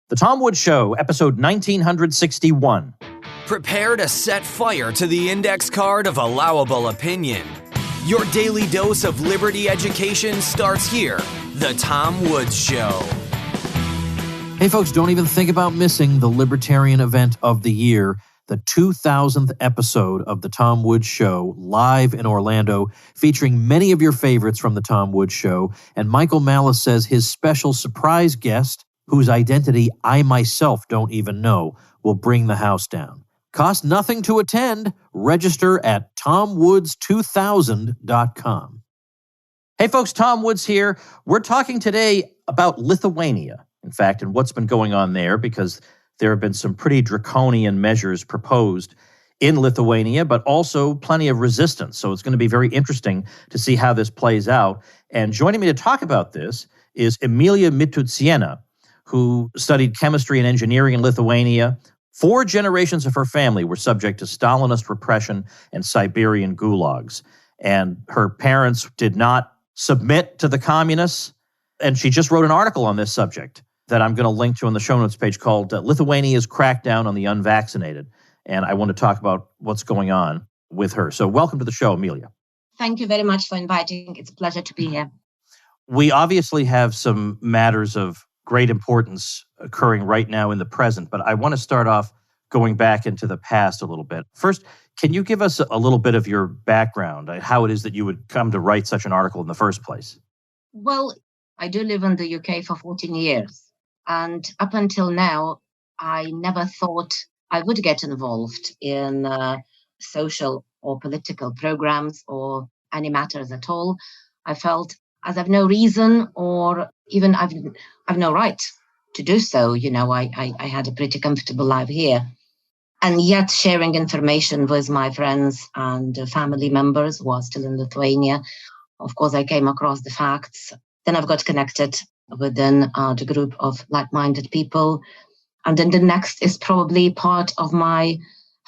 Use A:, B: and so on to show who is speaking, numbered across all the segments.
A: The Tom Woods Show, episode 1961.
B: Prepare to set fire to the index card of allowable opinion. Your daily dose of liberty education starts here. The Tom Woods Show.
A: Hey folks, don't even think about missing the libertarian event of the year, the 2000th episode of The Tom Woods Show, live in Orlando, featuring many of your favorites from The Tom Woods Show. And Michael Malice says his special surprise guest, whose identity I myself don't even know, will bring the house down. Cost nothing to attend. Register at tomwoods2000.com. Hey folks, Tom Woods here. We're talking today about Lithuania, in fact, and what's been going on there, because there have been some pretty draconian measures proposed in Lithuania, but also plenty of resistance. So it's going to be very interesting to see how this plays out. And joining me to talk about this is Emilia Mitutsiena, who studied chemistry and engineering in Lithuania. 4 generations of her family were subject to Stalinist repression and Siberian gulags. And her parents did not submit to the communists. And she just wrote an article on this subject that I'm going to link to on the show notes page called Lithuania's Crackdown on the Unvaccinated. And I want to talk about what's going on with her. So welcome to the show, Emilia.
C: Thank you very much for inviting. It's a pleasure to be here.
A: We obviously have some matters of great importance occurring right now in the present, but I want to start off going back into the past a little bit. First, can you give us a little bit of your background, how it is that you would come to write such an article in the first place?
C: Well, I do live in the UK for 14 years. And up until now, I never thought I would get involved in social or political programs or any matters at all. I felt as I've no reason or even I've no right to do so. You know, I had a pretty comfortable life here. And yet sharing information with my friends and family members who are still in Lithuania, of course, I came across the facts. Then I've got connected within the group of like-minded people. And then the next is probably part of my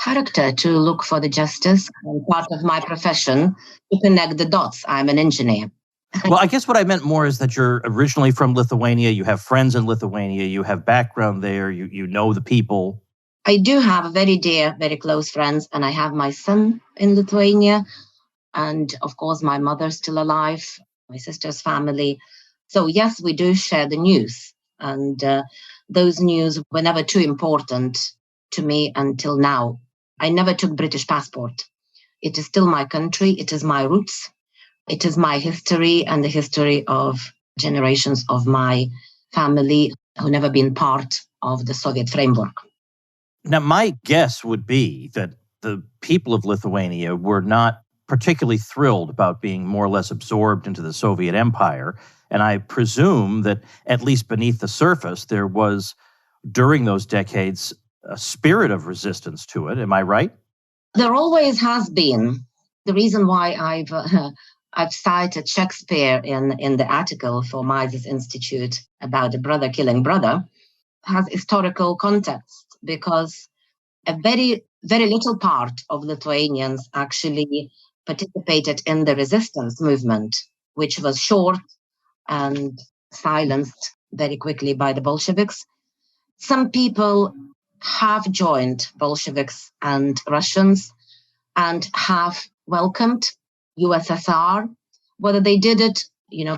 C: character to look for the justice and part of my profession to connect the dots. I'm an engineer.
A: Well, I guess what I meant more is that you're originally from Lithuania, you have friends in Lithuania, you have background there, you know the people.
C: I do have very dear, very close friends, and I have my son in Lithuania. And of course, my mother's still alive, my sister's family. So yes, we do share the news. And those news were never too important to me until now. I never took British passport. It is still my country. It is my roots. It is my history and the history of generations of my family who never been part of the Soviet framework.
A: Now, my guess would be that the people of Lithuania were not particularly thrilled about being more or less absorbed into the Soviet Empire. And I presume that at least beneath the surface, there was, during those decades, a spirit of resistance to it. Am I right?
C: There always has been. The reason why I've cited Shakespeare in the article for Mises Institute about the brother killing brother has historical context, because a very, very little part of Lithuanians actually participated in the resistance movement, which was short and silenced very quickly by the Bolsheviks. Some people have joined Bolsheviks and Russians and have welcomed USSR, whether they did it,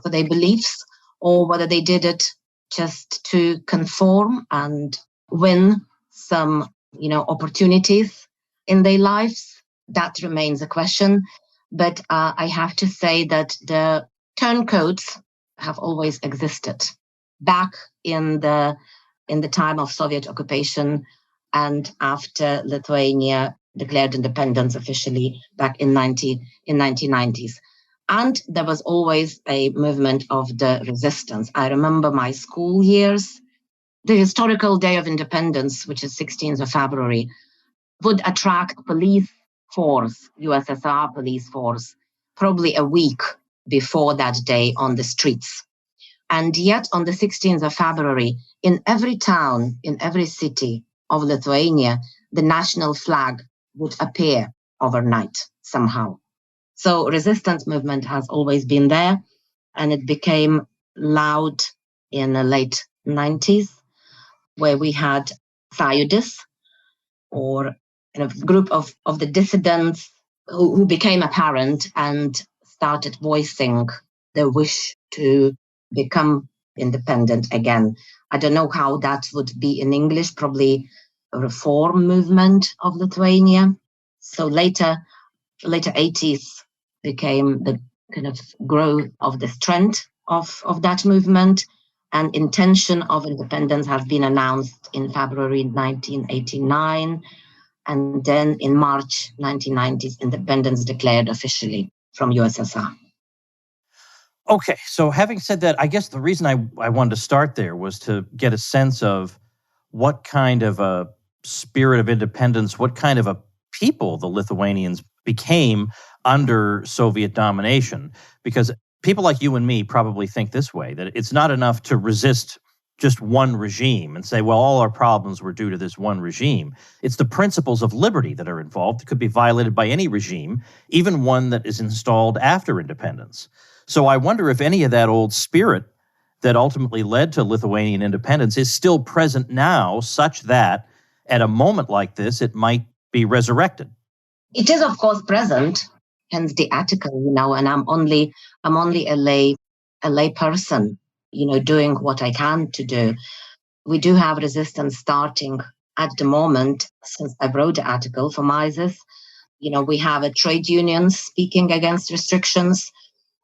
C: for their beliefs, or whether they did it just to conform and win some, opportunities in their lives. That remains a question. But I have to say that the turncoats have always existed back in the time of Soviet occupation and after Lithuania declared independence officially back in 1990s. And there was always a movement of the resistance. I remember my school years. The historical Day of Independence, which is 16th of February, would attract police force, USSR police force, probably a week before that day on the streets. And yet on the 16th of February, in every town, in every city of Lithuania, the national flag would appear overnight somehow. So resistance movement has always been there, and it became loud in the late 90s. where we had Sąjūdis, or kind of group of the dissidents who became apparent and started voicing their wish to become independent again. I don't know how that would be in English, probably a reform movement of Lithuania. So later 80s became the kind of growth of the strength of that movement, and intention of independence has been announced in February 1989, and then in March 1990s, independence declared officially from USSR.
A: Okay, so having said that, I guess the reason I wanted to start there was to get a sense of what kind of a spirit of independence, what kind of a people the Lithuanians became under Soviet domination. Because people like you and me probably think this way, that it's not enough to resist just one regime and say, well, all our problems were due to this one regime. It's the principles of liberty that are involved. It could be violated by any regime, even one that is installed after independence. So I wonder if any of that old spirit that ultimately led to Lithuanian independence is still present now, such that at a moment like this, it might be resurrected.
C: It is, of course, present, hence the article, and I'm only a lay person, doing what I can to do. We do have resistance starting at the moment since I wrote the article for Mises. We have a trade union speaking against restrictions.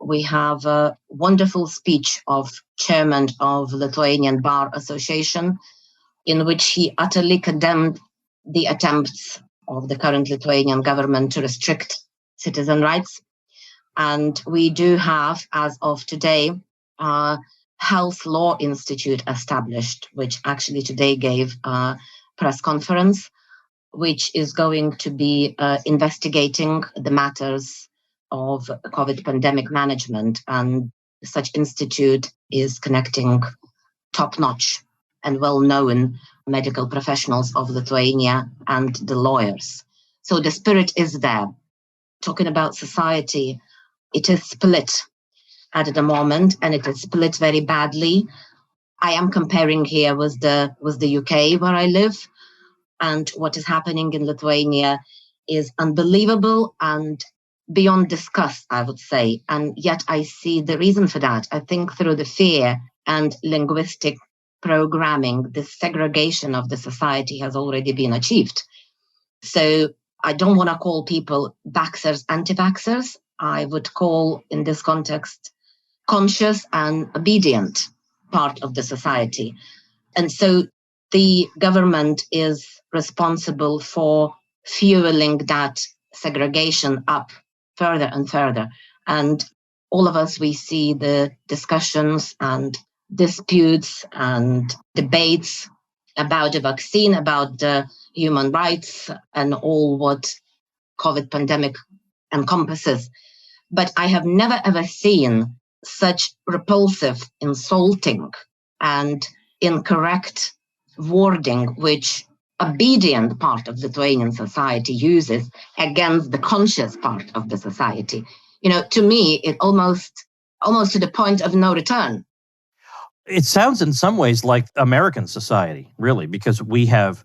C: We have a wonderful speech of chairman of Lithuanian Bar Association, in which he utterly condemned the attempts of the current Lithuanian government to restrict citizen rights. And we do have, as of today, a Health Law Institute established, which actually today gave a press conference, which is going to be investigating the matters of COVID pandemic management. And such institute is connecting top-notch and well-known medical professionals of Lithuania and the lawyers. So the spirit is there. Talking about society, it is split at the moment, and it is split very badly. I am comparing here with the UK where I live, and what is happening in Lithuania is unbelievable and beyond discuss, I would say. And yet I see the reason for that. I think through the fear and linguistic programming, the segregation of the society has already been achieved. So I don't want to call people vaxxers, anti-vaxxers. I would call, in this context, conscious and obedient part of the society. And so the government is responsible for fueling that segregation up further and further. And all of us, we see the discussions and disputes and debates about the vaccine, about the human rights, and all what COVID pandemic encompasses. But I have never, ever seen such repulsive, insulting, and incorrect wording which obedient part of Lithuanian society uses against the conscious part of the society. To me, it almost to the point of no return.
A: It sounds in some ways like American society, really, because we have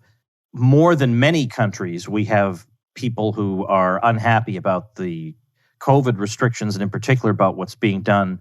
A: more than many countries, we have people who are unhappy about the COVID restrictions, and in particular about what's being done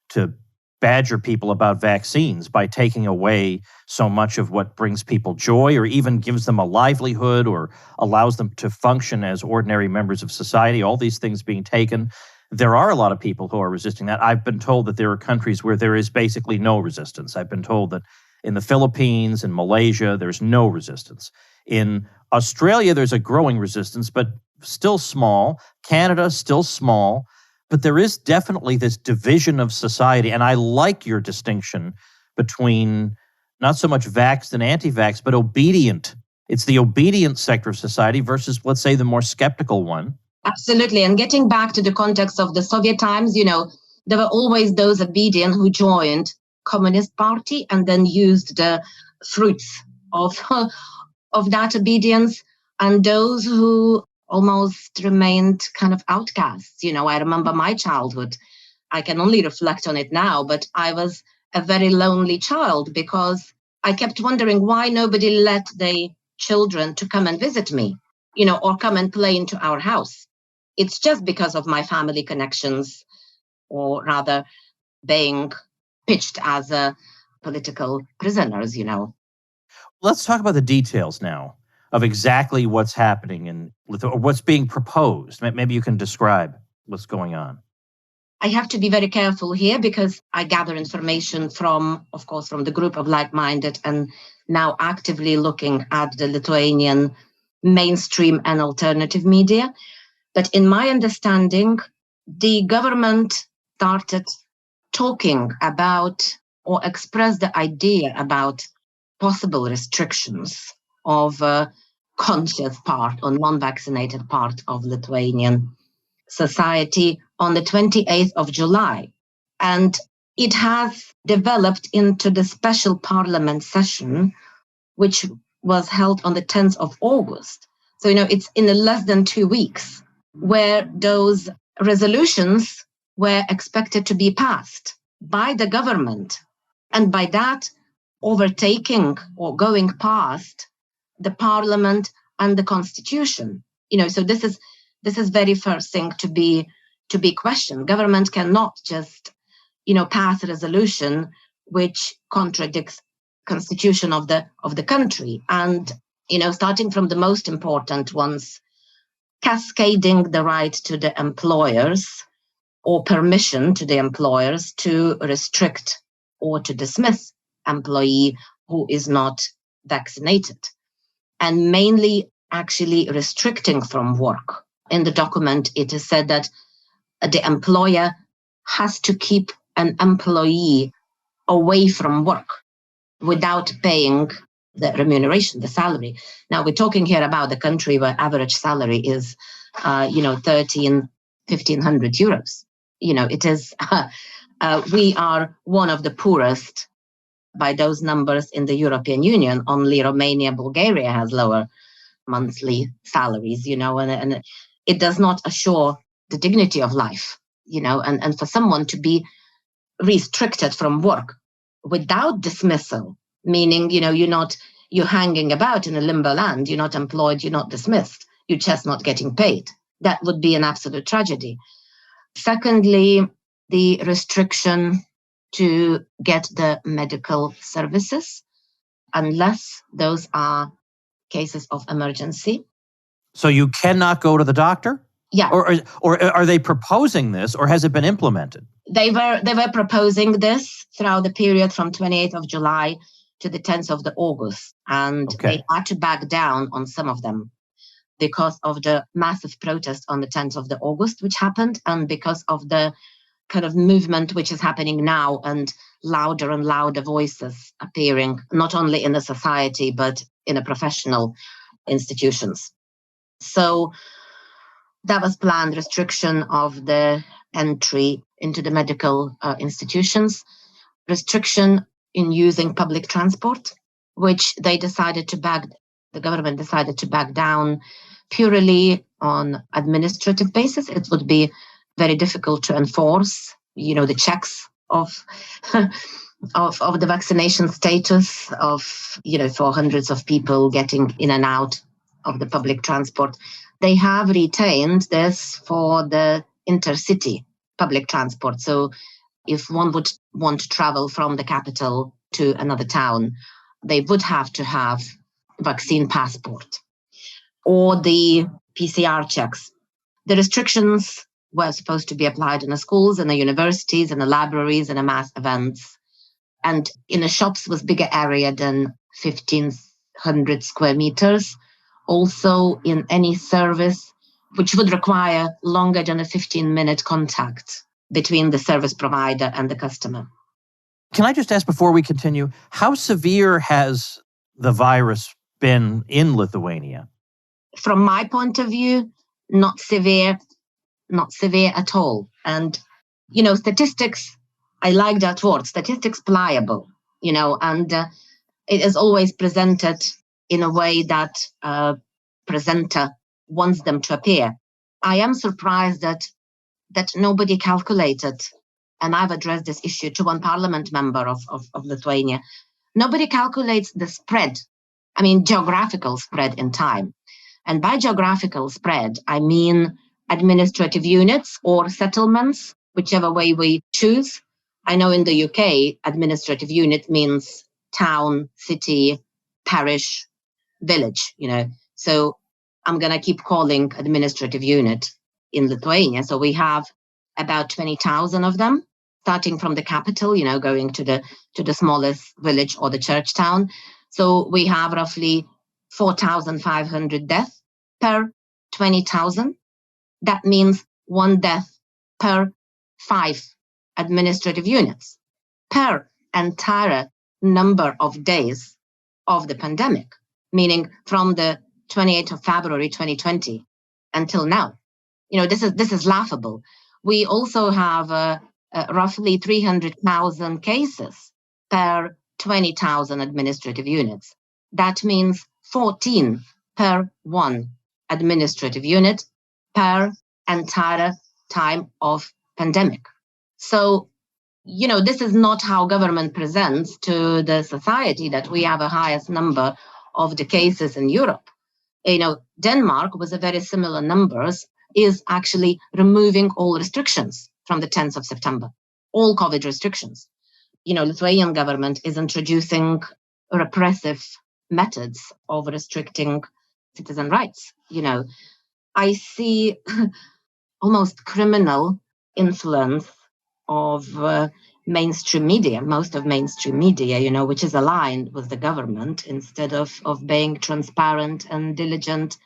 A: to badger people about vaccines by taking away so much of what brings people joy or even gives them a livelihood or allows them to function as ordinary members of society, all these things being taken. There are a lot of people who are resisting that. I've been told that there are countries where there is basically no resistance. I've been told that in the Philippines and Malaysia, there's no resistance. In Australia, there's a growing resistance, but still small. Canada, still small. But there is definitely this division of society. And I like your distinction between not so much vaxxed and anti-vax, but obedient. It's the obedient sector of society versus, let's say, the more skeptical one.
C: Absolutely. And getting back to the context of the Soviet times, there were always those obedient who joined Communist Party and then used the fruits of that obedience, and those who almost remained kind of outcasts. I remember my childhood. I can only reflect on it now, but I was a very lonely child because I kept wondering why nobody let the children to come and visit me, or come and play into our house. It's just because of my family connections, or rather being pitched as political prisoners.
A: Let's talk about the details now of exactly what's happening in Lithuania, or what's being proposed. Maybe you can describe what's going on.
C: I have to be very careful here because I gather information from the group of like-minded and now actively looking at the Lithuanian mainstream and alternative media. But in my understanding, the government started talking about or expressed the idea about possible restrictions of a conscious part or non-vaccinated part of Lithuanian society on the 28th of July. And it has developed into the special parliament session, which was held on the 10th of August. So, it's in less than 2 weeks where those resolutions were expected to be passed by the government. And by that, overtaking or going past the parliament and the constitution. So this is very first thing to be questioned. Government cannot just, pass a resolution which contradicts constitution of the country. And, starting from the most important ones, cascading the right to the employers or permission to the employers to restrict or to dismiss employee who is not vaccinated, and mainly actually restricting from work. In the document, it is said that the employer has to keep an employee away from work without paying the remuneration, the salary. Now, we're talking here about the country where average salary is, 1,500 euros. It is, we are one of the poorest by those numbers in the European Union. Only Romania, Bulgaria has lower monthly salaries, and it does not assure the dignity of life, and for someone to be restricted from work without dismissal, meaning, you're hanging about in a limbo land, you're not employed, you're not dismissed, you're just not getting paid. That would be an absolute tragedy. Secondly, the restriction to get the medical services unless those are cases of emergency.
A: So you cannot go to the doctor?
C: Yeah.
A: Or are they proposing this, or has it been implemented?
C: They were proposing this throughout the period from 28th of July to the 10th of the August. And They had to back down on some of them because of the massive protest on the 10th of the August, which happened, and because of the kind of movement which is happening now, and louder and louder voices appearing, not only in the society, but in the professional institutions. So that was planned restriction of the entry into the medical institutions, restriction in using public transport, which the government decided to back down purely on administrative basis. It would be very difficult to enforce, the checks of of the vaccination status of, for hundreds of people getting in and out of the public transport. They have retained this for the intercity public transport. So if one would want to travel from the capital to another town, they would have to have vaccine passport or the PCR checks. The restrictions were supposed to be applied in the schools and the universities and the libraries and the mass events, and in the shops with bigger area than 1,500 square meters. Also in any service which would require longer than a 15-minute contact between the service provider and the customer.
A: Can I just ask before we continue, how severe has the virus been in Lithuania?
C: From my point of view, not severe at all. And, statistics, I like that word, statistics pliable, and it is always presented in a way that a presenter wants them to appear. I am surprised that nobody calculated, and I've addressed this issue to one parliament member of Lithuania, Nobody calculates the spread, geographical spread in time. And by geographical spread, I mean administrative units or settlements, whichever way we choose. I know in the UK, administrative unit means town, city, parish, village, So I'm going to keep calling administrative unit in Lithuania. So we have about 20,000 of them, starting from the capital, going to the smallest village or the church town. So we have roughly 4,500 deaths per 20,000. That means one death per 5 administrative units per entire number of days of the pandemic, meaning from the 28th of February 2020 until now. This is laughable. We also have roughly 300,000 cases per 20,000 administrative units. That means 14 per 1 administrative unit per entire time of pandemic. So, this is not how government presents to the society that we have a highest number of the cases in Europe. Denmark, with a very similar numbers, is actually removing all restrictions from the 10th of September, all COVID restrictions. Lithuanian government is introducing repressive methods of restricting citizen rights. I see almost criminal influence of mainstream media, most of mainstream media, which is aligned with the government instead of being transparent and diligent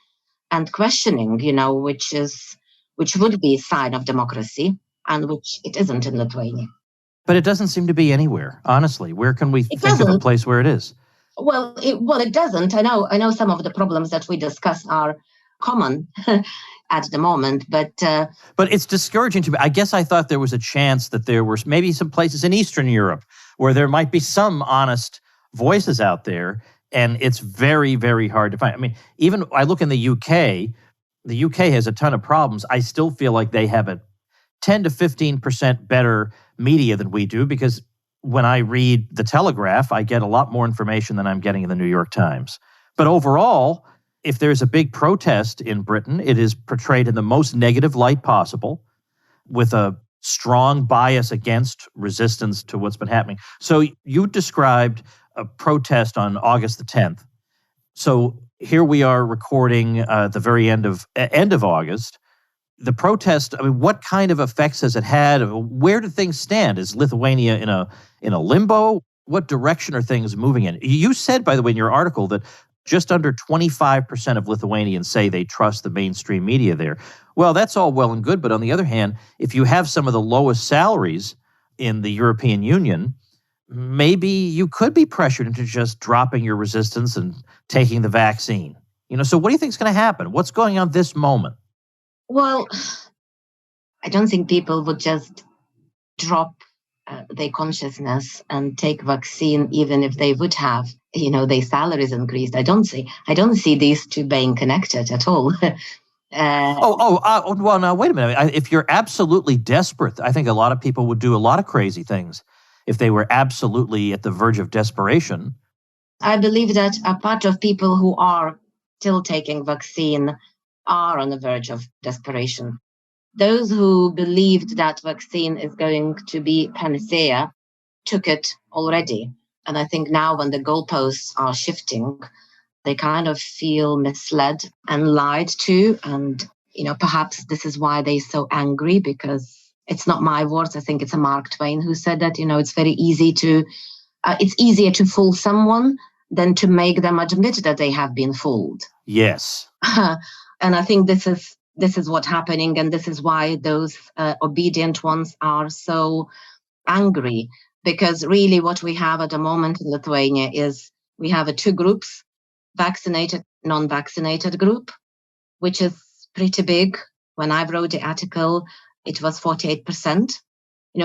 C: and questioning, which would be a sign of democracy and which it isn't in Lithuania.
A: But it doesn't seem to be anywhere, honestly. Where can we think of a place where it is?
C: Well, it doesn't. I know some of the problems that we discuss are common at the moment, but
A: it's discouraging to me. I guess I thought there was a chance that there were maybe some places in Eastern Europe where there might be some honest voices out there, and it's very, very hard to find. Even I look in the UK. The UK has a ton of problems. I still feel like they have a 10 to 15% better media than we do, because when I read The Telegraph, I get a lot more information than I'm getting in the New York Times. But overall, if there's a big protest in Britain, it is portrayed in the most negative light possible, with a strong bias against resistance to what's been happening. So you described a protest on August the 10th. So here we are recording the very end of August. The protest, what kind of effects has it had? Where do things stand? Is Lithuania in a limbo? What direction are things moving in? You said, by the way, in your article that just under 25% of Lithuanians say they trust the mainstream media there. Well, that's all well and good, but on the other hand, if you have some of the lowest salaries in the European Union, maybe you could be pressured into just dropping your resistance and taking the vaccine. So what do you think is going to happen? What's going on this moment?
C: Well, I don't think people would just drop their consciousness and take vaccine, even if they would have, their salaries increased. I don't see these two being connected at all.
A: Well, now, wait a minute. If you're absolutely desperate, I think a lot of people would do a lot of crazy things if they were absolutely at the verge of desperation.
C: I believe that a part of people who are still taking vaccine are on the verge of desperation. Those who believed that vaccine is going to be panacea took it already. And I think now when the goalposts are shifting, they kind of feel misled and lied to. And, perhaps this is why they're so angry, because it's not my words. I think it's a Mark Twain who said that, it's very easy it's easier to fool someone than to make them admit that they have been fooled.
A: Yes.
C: And I think this is what's happening, and this is why those obedient ones are so angry, because really what we have at the moment in Lithuania is we have two groups, vaccinated, non-vaccinated group, which is pretty big. When I wrote the article, it was 48%,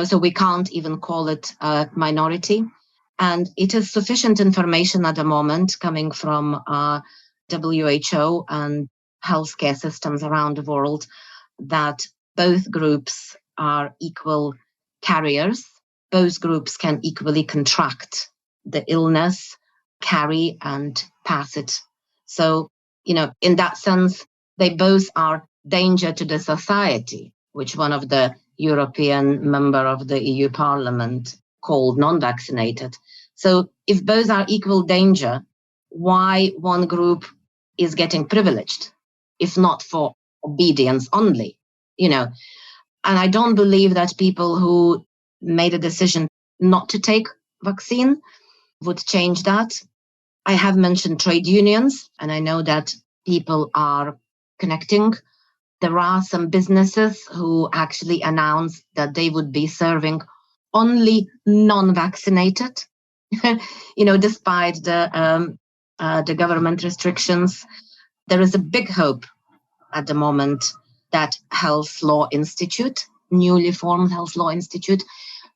C: so we can't even call it a minority. And it is sufficient information at the moment coming from WHO and healthcare systems around the world that both groups are equal carriers. Both groups can equally contract the illness, carry and pass it. So, in that sense, they both are danger to the society, which one of the European member of the EU Parliament called non-vaccinated. So if both are equal danger, why one group is getting privileged, if not for obedience only, And I don't believe that people who made a decision not to take vaccine would change that. I have mentioned trade unions, and I know that people are connecting. There are some businesses who actually announced that they would be serving only non-vaccinated, despite the government restrictions. There is a big hope at the moment that Health Law Institute, newly formed Health Law Institute,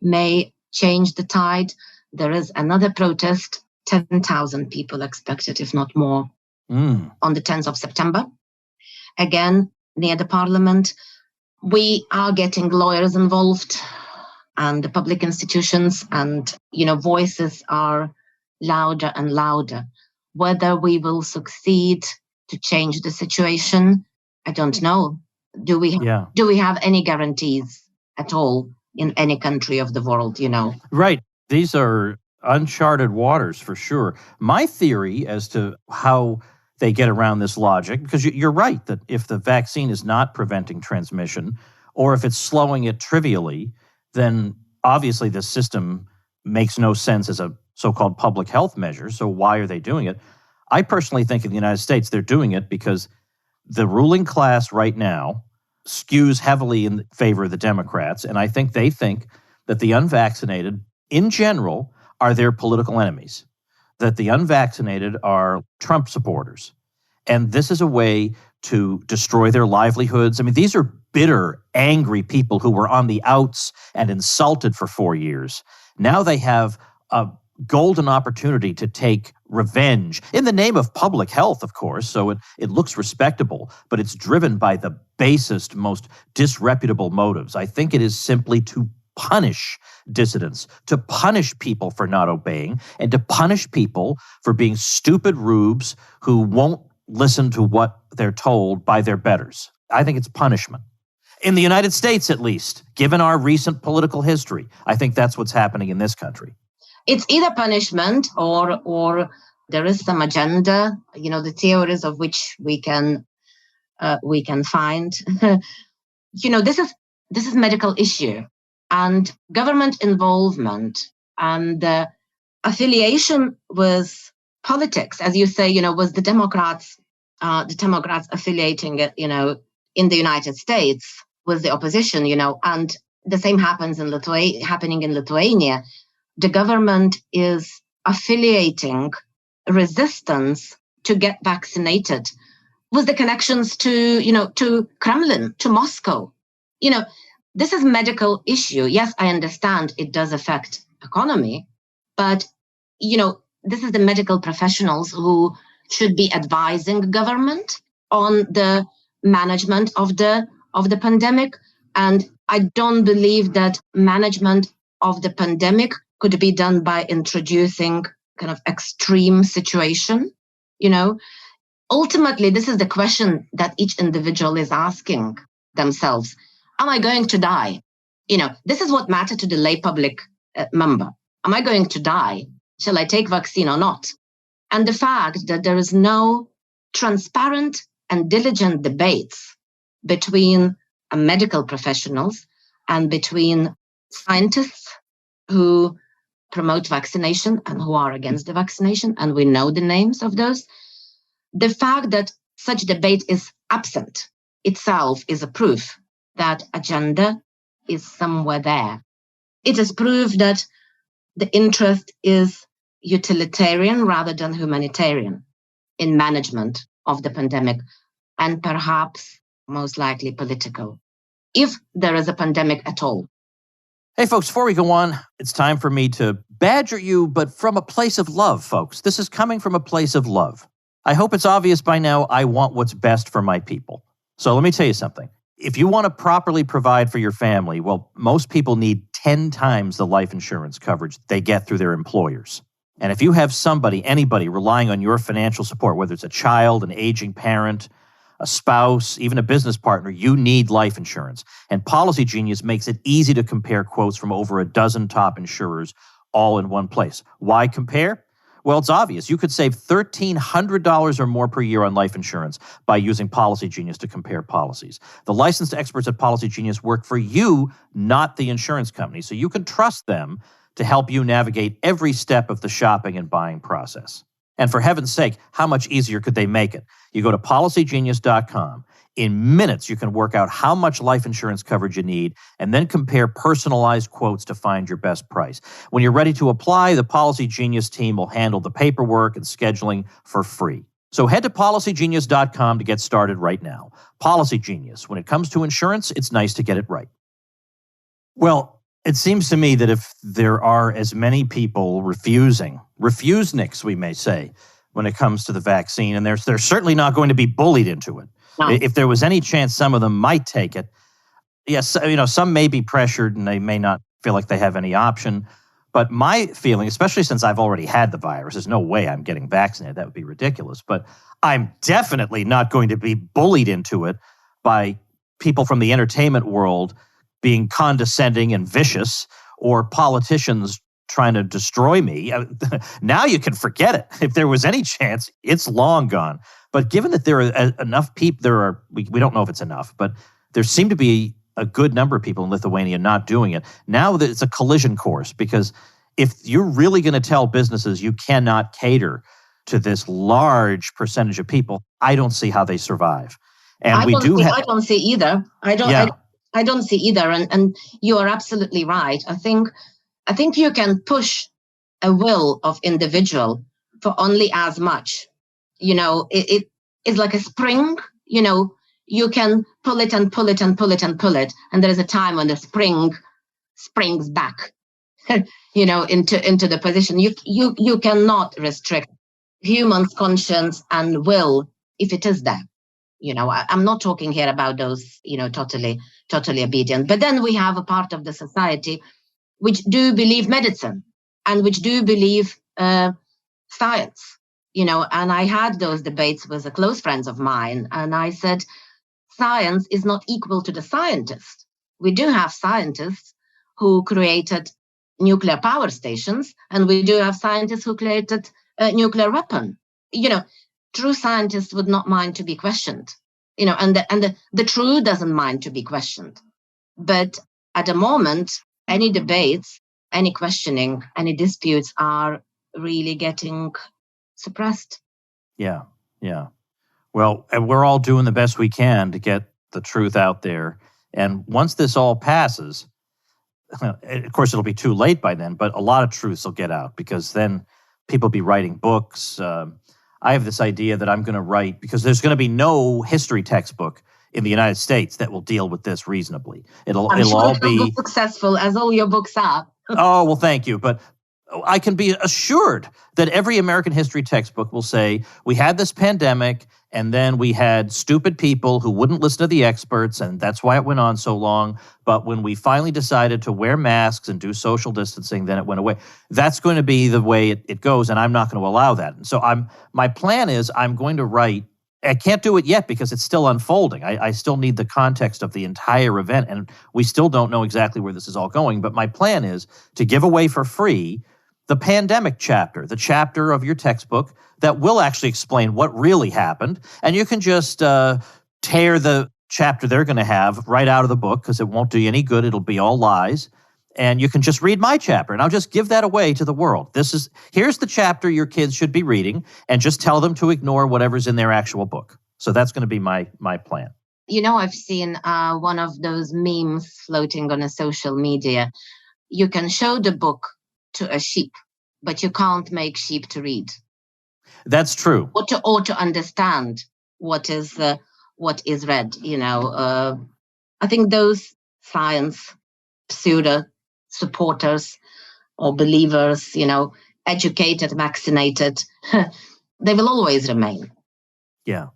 C: may change the tide. There is another protest, 10,000 people expected, if not more, on the 10th of September. Again, near the parliament. We are getting lawyers involved and the public institutions, and, voices are louder and louder. Whether we will succeed to change the situation, I don't know. Do we have any guarantees at all in any country of the world,
A: Right. These are uncharted waters for sure. My theory as to how they get around this logic, because you're right that if the vaccine is not preventing transmission, or if it's slowing it trivially, then obviously the system makes no sense as a so-called public health measure. So why are they doing it? I personally think in the United States, they're doing it because the ruling class right now skews heavily in favor of the Democrats. And I think they think that the unvaccinated, in general, are their political enemies, that the unvaccinated are Trump supporters. And this is a way to destroy their livelihoods. I mean, these are bitter, angry people who were on the outs and insulted for 4 years. Now they have a golden opportunity to take revenge in the name of public health, of course. So it looks respectable, but it's driven by the basest, most disreputable motives. I think it is simply to punish dissidents, to punish people for not obeying, and to punish people for being stupid rubes who won't listen to what they're told by their betters. I think it's punishment. In the United States, at least, given our recent political history, I think that's what's happening in this country.
C: It's either punishment or there is some agenda, the theories of which we can find. This is medical issue, and government involvement and affiliation with politics, as you say, was the Democrats affiliating it, in the United States with the opposition, and the same happens happening in Lithuania. The government is affiliating resistance to get vaccinated with the connections to Kremlin, to Moscow. This is a medical issue. Yes, I understand it does affect economy, but, this is the medical professionals who should be advising government on the management of the pandemic. And I don't believe that management of the pandemic could be done by introducing kind of extreme situation. Ultimately, this is the question that each individual is asking themselves. Am I going to die? This is what matters to the lay public member. Am I going to die? Shall I take vaccine or not? And the fact that there is no transparent and diligent debates between medical professionals and between scientists who promote vaccination and who are against the vaccination, and we know the names of those. The fact that such debate is absent itself is a proof that agenda is somewhere there. It is proof that the interest is utilitarian rather than humanitarian in management of the pandemic, and perhaps most likely political, if there is a pandemic at all.
A: Hey, folks, before we go on, it's time for me to badger you, but from a place of love, folks. This is coming from a place of love. I hope it's obvious by now I want what's best for my people. So let me tell you something. If you want to properly provide for your family, well, most people need 10 times the life insurance coverage they get through their employers. And if you have anybody relying on your financial support, whether it's a child, an aging parent, a spouse, even a business partner, you need life insurance. And Policy Genius makes it easy to compare quotes from over a dozen top insurers all in one place. Why compare? Well, it's obvious. You could save $1,300 or more per year on life insurance by using Policy Genius to compare policies. The licensed experts at Policy Genius work for you, not the insurance company, so you can trust them to help you navigate every step of the shopping and buying process. And for heaven's sake, how much easier could they make it? You go to policygenius.com. In minutes, you can work out how much life insurance coverage you need and then compare personalized quotes to find your best price. When you're ready to apply, the Policy Genius team will handle the paperwork and scheduling for free. So head to policygenius.com to get started right now. Policy Genius. When it comes to insurance, it's nice to get it right. Well, it seems to me that if there are as many people refuseniks, we may say, when it comes to the vaccine, and they're certainly not going to be bullied into it. No. If there was any chance some of them might take it, yes, some may be pressured and they may not feel like they have any option. But my feeling, especially since I've already had the virus, there's no way I'm getting vaccinated. That would be ridiculous. But I'm definitely not going to be bullied into it by people from the entertainment world being condescending and vicious, or politicians trying to destroy me. Now you can forget it. If there was any chance, it's long gone. But given that there are enough people, we don't know if it's enough, but there seem to be a good number of people in Lithuania not doing it. Now that it's a collision course, because if you're really going to tell businesses you cannot cater to this large percentage of people, I don't see how they survive. And
C: I don't see either. I don't see either. And you are absolutely right. I think you can push a will of individual for only as much. It is like a spring. You can pull it and pull it and pull it and pull it, and there is a time when the spring springs back, into the position. You cannot restrict humans' conscience and will if it is there. I'm not talking here about those, totally obedient. But then we have a part of the society which do believe medicine and which do believe science. And I had those debates with close friends of mine, and I said, science is not equal to the scientist. We do have scientists who created nuclear power stations, and we do have scientists who created a nuclear weapon. True scientists would not mind to be questioned, and the true doesn't mind to be questioned. But at the moment, any debates, any questioning, any disputes are really getting suppressed.
A: Yeah. Well, we're all doing the best we can to get the truth out there. And once this all passes, of course, it'll be too late by then, but a lot of truths will get out, because then people will be writing books. I have this idea that I'm going to write, because there's going to be no history textbook in the United States that will deal with this reasonably. It'll all be
C: successful, as all your books are.
A: Oh, well, thank you. But I can be assured that every American history textbook will say, we had this pandemic, and then we had stupid people who wouldn't listen to the experts, and that's why it went on so long. But when we finally decided to wear masks and do social distancing, then it went away. That's going to be the way it goes, and I'm not going to allow that. And so my plan is I'm going to write. I can't do it yet because it's still unfolding. I still need the context of the entire event, and we still don't know exactly where this is all going. But my plan is to give away for free the pandemic chapter, the chapter of your textbook that will actually explain what really happened. And you can just tear the chapter they're going to have right out of the book, because it won't do you any good. It'll be all lies. And you can just read my chapter, and I'll just give that away to the world. Here's the chapter your kids should be reading, and just tell them to ignore whatever's in their actual book. So that's going to be my plan.
C: I've seen one of those memes floating on a social media. You can show the book to a sheep, but you can't make sheep to read.
A: That's true.
C: Or to understand what is read. I think those science pseudo supporters or believers, educated, vaccinated, they will always remain.
A: Yeah.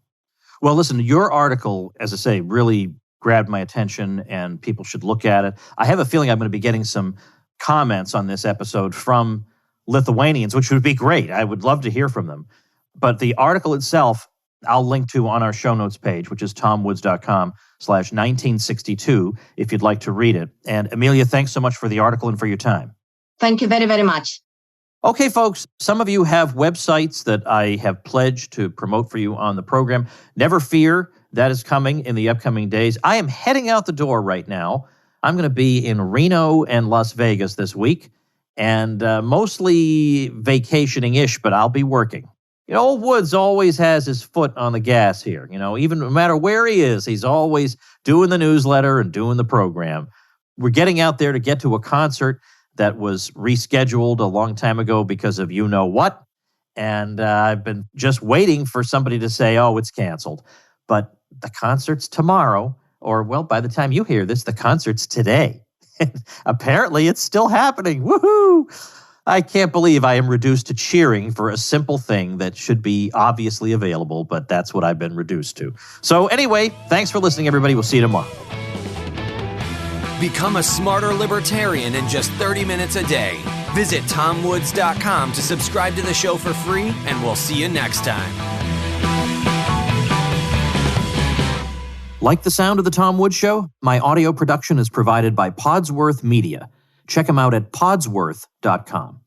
A: Well, listen, your article, as I say, really grabbed my attention, and people should look at it. I have a feeling I'm going to be getting some comments on this episode from Lithuanians, which would be great. I would love to hear from them. But the article itself, I'll link to on our show notes page, which is tomwoods.com/1962, if you'd like to read it. And Emilia, thanks so much for the article and for your time.
C: Thank you very, very much.
A: Okay, folks, some of you have websites that I have pledged to promote for you on the program. Never fear, that is coming in the upcoming days. I am heading out the door right now. I'm going to be in Reno and Las Vegas this week, and mostly vacationing-ish, but I'll be working. Old Woods always has his foot on the gas here. Even no matter where he is, he's always doing the newsletter and doing the program. We're getting out there to get to a concert that was rescheduled a long time ago because of you-know-what. And I've been just waiting for somebody to say, oh, it's canceled. But the concert's tomorrow, or, well, by the time you hear this, the concert's today. Apparently, it's still happening. Woohoo! I can't believe I am reduced to cheering for a simple thing that should be obviously available, but that's what I've been reduced to. So anyway, thanks for listening, everybody. We'll see you tomorrow.
B: Become a smarter libertarian in just 30 minutes a day. Visit tomwoods.com to subscribe to the show for free, and we'll see you next time.
A: Like the sound of The Tom Woods Show? My audio production is provided by Podsworth Media. Check them out at podsworth.com.